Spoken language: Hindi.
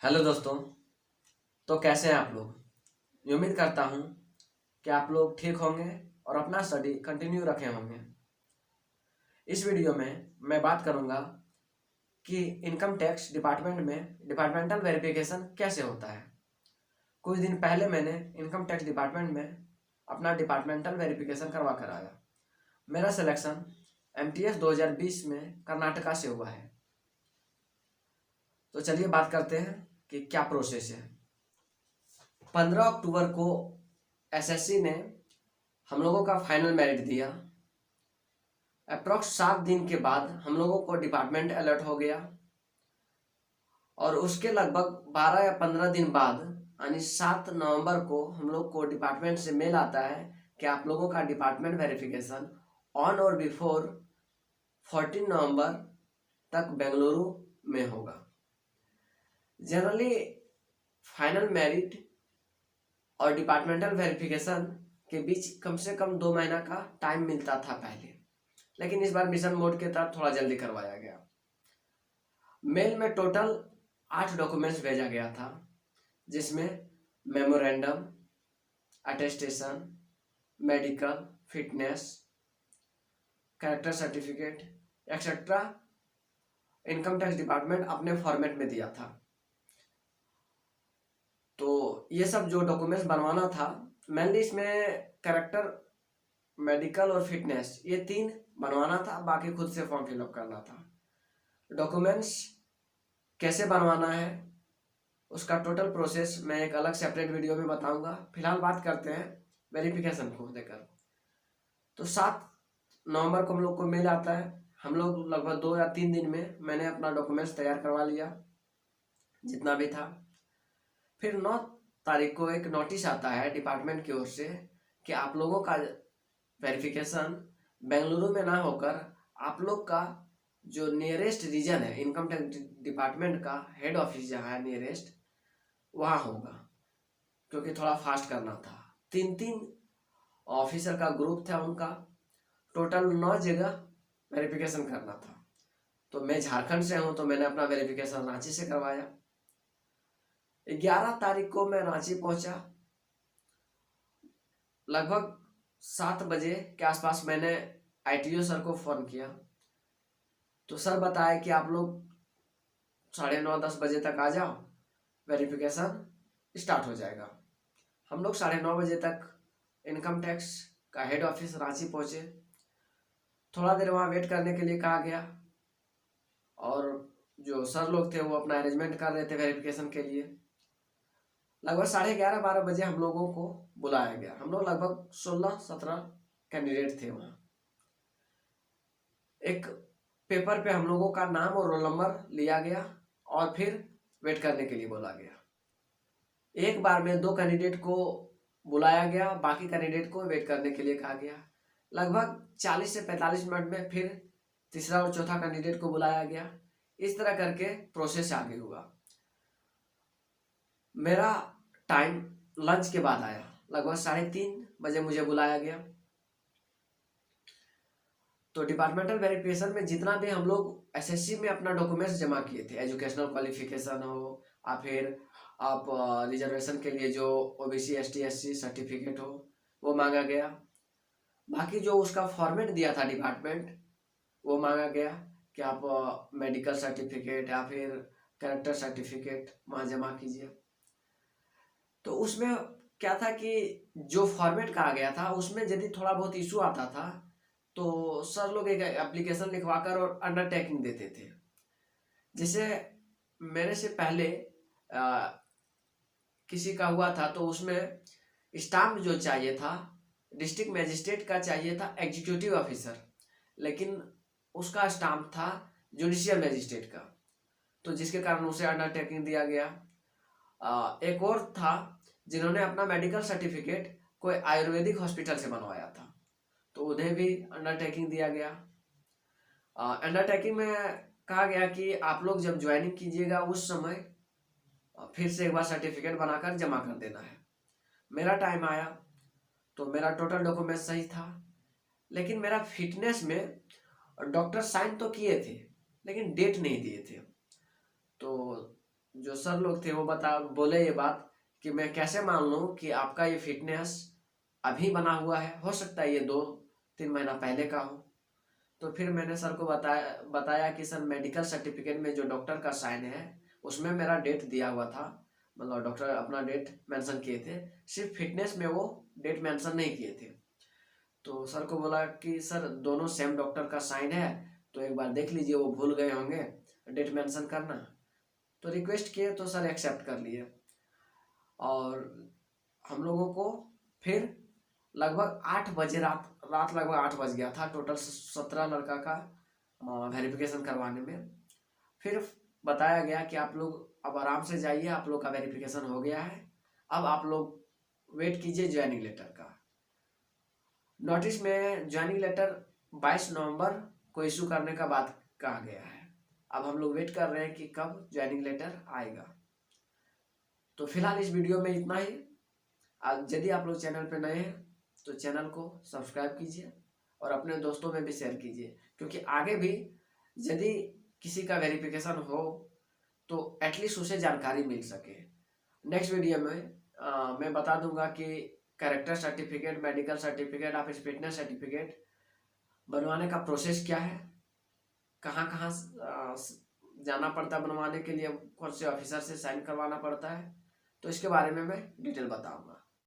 हेलो दोस्तों। तो कैसे हैं आप लोग। उम्मीद करता हूँ कि आप लोग ठीक होंगे और अपना स्टडी कंटिन्यू रखे होंगे। इस वीडियो में मैं बात करूँगा कि इनकम टैक्स डिपार्टमेंट में डिपार्टमेंटल वेरिफिकेशन कैसे होता है। कुछ दिन पहले मैंने इनकम टैक्स डिपार्टमेंट में अपना डिपार्टमेंटल वेरिफिकेशन करवा कर आया। मेरा सिलेक्शन MTS 2020 में कर्नाटका से हुआ है। तो चलिए बात करते हैं कि क्या प्रोसेस है। 15 अक्टूबर को SSC ने हम लोगों का फाइनल मेरिट दिया। अप्रॉक्स 7 दिन के बाद हम लोगों को डिपार्टमेंट अलर्ट हो गया और उसके लगभग 12 या 15 दिन बाद यानी 7 नवंबर को हम लोग को डिपार्टमेंट से मेल आता है कि आप लोगों का डिपार्टमेंट वेरिफिकेशन ऑन और बिफोर 14 नवंबर तक बेंगलुरु में होगा। जनरली फाइनल मेरिट और डिपार्टमेंटल वेरिफिकेशन के बीच कम से कम 2 महीना का टाइम मिलता था पहले, लेकिन इस बार मिशन मोड के तहत थोड़ा जल्दी करवाया गया। मेल में टोटल 8 डॉक्यूमेंट्स भेजा गया था, जिसमें memorandum, attestation, medical, fitness, character certificate etcetera income tax department अपने फॉर्मेट में दिया था। तो ये सब जो डॉक्यूमेंट्स बनवाना था, मेनली इसमें कैरेक्टर, मेडिकल और फिटनेस ये 3 बनवाना था, बाकी खुद से फॉर्म फिलअप करना था। डॉक्यूमेंट्स कैसे बनवाना है उसका टोटल प्रोसेस मैं एक अलग सेपरेट वीडियो में बताऊंगा। फिलहाल बात करते हैं वेरिफिकेशन को लेकर। तो 7 नवंबर को हम लोग को मेल आता है। हम लोग लगभग 2 या 3 दिन में मैंने अपना डॉक्यूमेंट्स तैयार करवा लिया जितना भी था। फिर 9 तारीख को एक नोटिस आता है डिपार्टमेंट की ओर से कि आप लोगों का वेरिफिकेशन बेंगलुरु में ना होकर आप लोग का जो नियरेस्ट रीजन है, इनकम टैक्स डिपार्टमेंट का हेड ऑफिस जहाँ है नियरेस्ट, वहाँ होगा, क्योंकि थोड़ा फास्ट करना था। 3 ऑफिसर का ग्रुप था उनका, टोटल 9 जगह वेरिफिकेशन करना था। तो मैं झारखंड से हूँ, तो मैंने अपना वेरिफिकेशन रांची से करवाया। 11 तारीख को मैं रांची पहुंचा। लगभग 7 बजे के आसपास मैंने ITO सर को फ़ोन किया, तो सर बताया कि आप लोग 9:30-10 बजे तक आ जाओ, वेरिफिकेशन स्टार्ट हो जाएगा। हम लोग 9:30 बजे तक इनकम टैक्स का हेड ऑफिस रांची पहुंचे। थोड़ा देर वहाँ वेट करने के लिए कहा गया और जो सर लोग थे वो अपना अरेंजमेंट कर रहे थे वेरिफिकेशन के लिए। लगभग 11:30-12 बजे हम लोगों को बुलाया गया। हम लोग लगभग 16-17 कैंडिडेट थे वहाँ। एक पेपर पे हम लोगों का नाम और रोल नंबर लिया गया और फिर वेट करने के लिए बोला गया। एक बार में 2 कैंडिडेट को बुलाया गया, बाकी कैंडिडेट को वेट करने के लिए कहा गया। लगभग 40 से 45 मिनट में फिर तीसरा और चौथा कैंडिडेट को बुलाया गया। इस तरह करके प्रोसेस आगे हुआ। मेरा टाइम लंच के बाद आया। लगभग 3:30 बजे मुझे बुलाया गया। तो डिपार्टमेंटल वेरिफिकेशन में जितना भी हम लोग SSC में अपना डॉक्यूमेंट्स जमा किए थे, एजुकेशनल क्वालिफिकेशन हो या फिर आप रिजर्वेशन के लिए जो OBC ST SC सर्टिफिकेट हो, वो मांगा गया। बाकी जो उसका फॉर्मेट दिया था डिपार्टमेंट, वो मांगा गया कि आप मेडिकल सर्टिफिकेट या फिर कैरेक्टर सर्टिफिकेट वहाँ जमा कीजिए। तो उसमें क्या था कि जो फॉर्मेट कहा गया था उसमें यदि थोड़ा बहुत इशू आता था तो सर लोग एक एप्लीकेशन लिखवाकर और अंडरटेकिंग देते थे। जैसे मेरे से पहले किसी का हुआ था, तो उसमें स्टाम्प जो चाहिए था डिस्ट्रिक्ट मजिस्ट्रेट का चाहिए था एग्जीक्यूटिव ऑफिसर, लेकिन उसका स्टाम्प था जुडिशियल मजिस्ट्रेट का, तो जिसके कारण उसे अंडरटेकिंग दिया गया। एक और था जिन्होंने अपना मेडिकल सर्टिफिकेट कोई आयुर्वेदिक हॉस्पिटल से बनवाया था, तो उन्हें भी अंडरटेकिंग दिया गया। अंडरटेकिंग में कहा गया कि आप लोग जब ज्वाइनिंग कीजिएगा उस समय फिर से एक बार सर्टिफिकेट बनाकर जमा कर देना है। मेरा टाइम आया तो मेरा टोटल डॉक्यूमेंट सही था, लेकिन मेरा फिटनेस में डॉक्टर साइन तो किए थे लेकिन डेट नहीं दिए थे। तो जो सर लोग थे वो बोले ये बात कि मैं कैसे मान लूँ कि आपका ये फिटनेस अभी बना हुआ है, हो सकता है ये 2-3 महीना पहले का हो। तो फिर मैंने सर को बताया कि सर मेडिकल सर्टिफिकेट में जो डॉक्टर का साइन है उसमें मेरा डेट दिया हुआ था, मतलब डॉक्टर अपना डेट मेंशन किए थे, सिर्फ फिटनेस में वो डेट मेंशन नहीं किए थे। तो सर को बोला कि सर दोनों सेम डॉक्टर का साइन है, तो एक बार देख लीजिए, वो भूल गए होंगे डेट मेंशन करना। तो रिक्वेस्ट किए तो सर एक्सेप्ट कर लिए। और हम लोगों को फिर लगभग 8 बजे रात लगभग 8 बज गया था, टोटल 17 लड़का का वेरिफिकेशन करवाने में। फिर बताया गया कि आप लोग अब आराम से जाइए, आप लोग का वेरिफिकेशन हो गया है, अब आप लोग वेट कीजिए ज्वाइनिंग लेटर का। नोटिस में ज्वाइनिंग लेटर 22 नवंबर को इशू करने का बात कहा गया है। अब हम लोग वेट कर रहे हैं कि कब ज्वाइनिंग लेटर आएगा। तो फिलहाल इस वीडियो में इतना ही। यदि आप लोग चैनल पर नए हैं तो चैनल को सब्सक्राइब कीजिए और अपने दोस्तों में भी शेयर कीजिए, क्योंकि आगे भी यदि किसी का वेरिफिकेशन हो तो एटलीस्ट उसे जानकारी मिल सके। नेक्स्ट वीडियो में मैं बता दूंगा कि कैरेक्टर सर्टिफिकेट, मेडिकल सर्टिफिकेट, आप फिटनेस सर्टिफिकेट बनवाने का प्रोसेस क्या है, कहाँ कहाँ जाना पड़ता है बनवाने के लिए, कौन से ऑफिसर से साइन करवाना पड़ता है, तो इसके बारे में मैं डिटेल बताऊंगा।